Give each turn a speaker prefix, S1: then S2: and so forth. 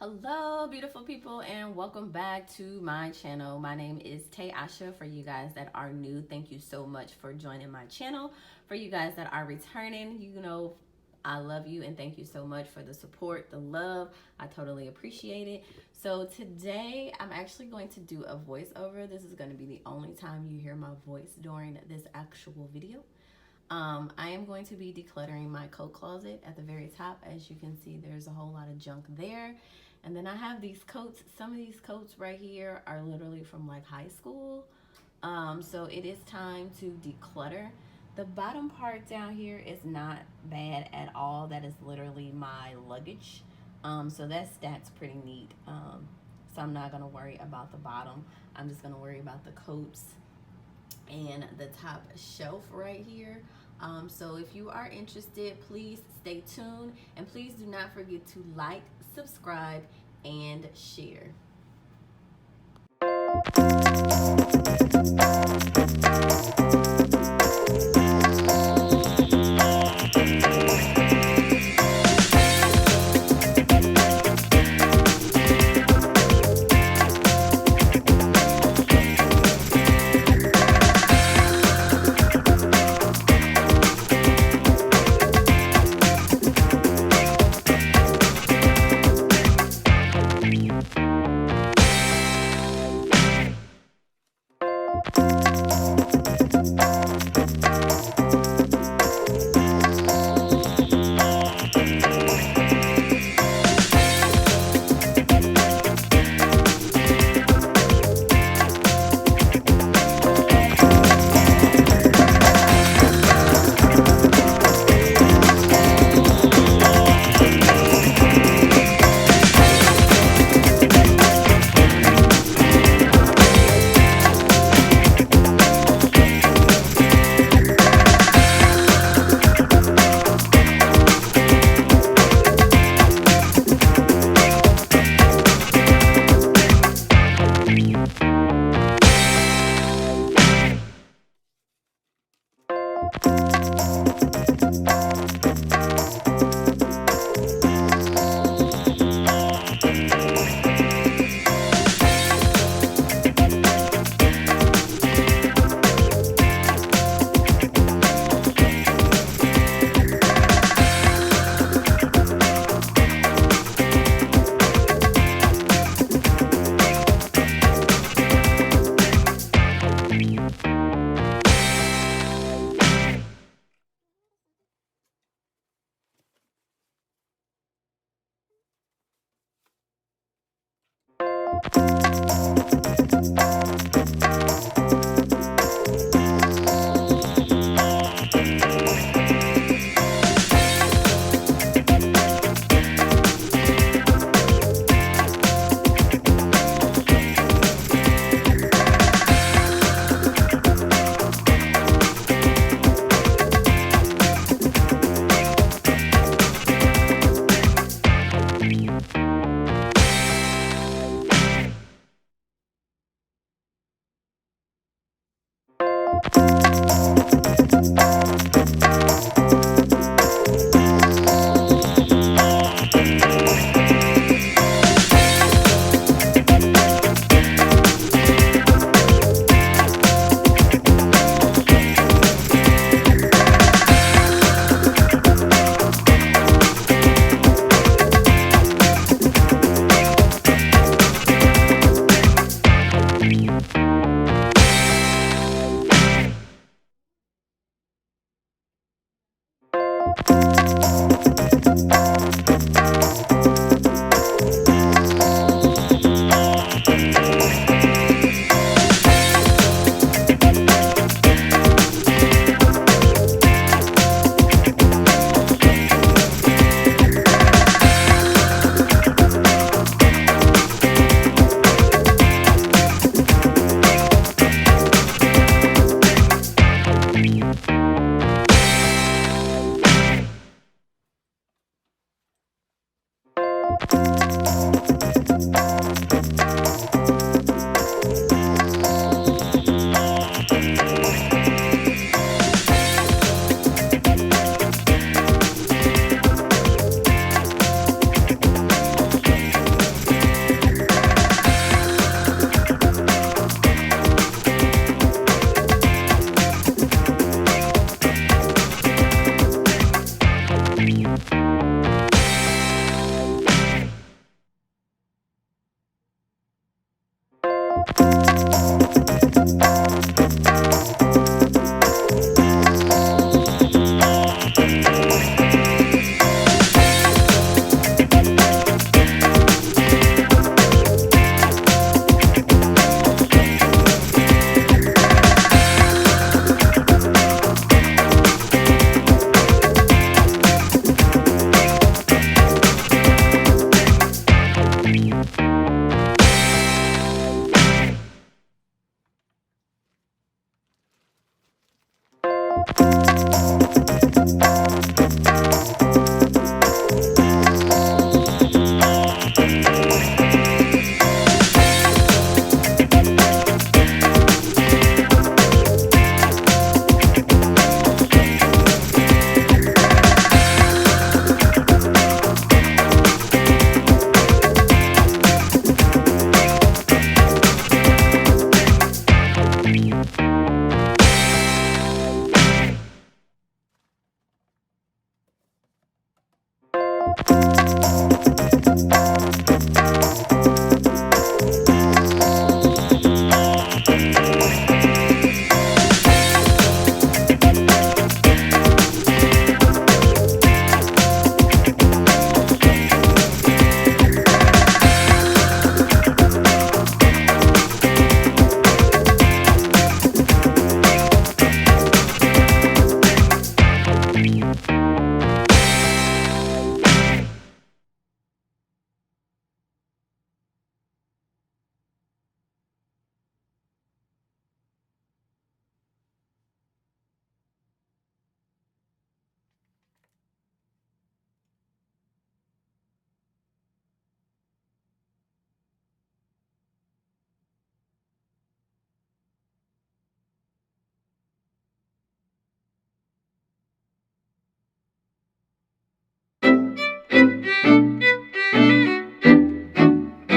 S1: Hello, beautiful people, and welcome back to my channel. My name is Tay Asha. For you guys that are new, thank you so much for joining my channel. For you guys that are returning, I love you and thank you so much for the support, the love. I totally appreciate it. So today I'm actually going to do a voiceover. This is going to be the only time you hear my voice during this actual video. I am going to be decluttering my coat closet at the very top. As you can see, there's a whole lot of junk there. And then I have these coats. Some of these coats right here are literally from like high school. So it is time to declutter. The bottom part down here is not bad at all. That is literally my luggage. So that stack's pretty neat. So I'm not gonna worry about the bottom. I'm just gonna worry about the coats and the top shelf right here. So if you are interested, please stay tuned, and please do not forget to like, subscribe, and share.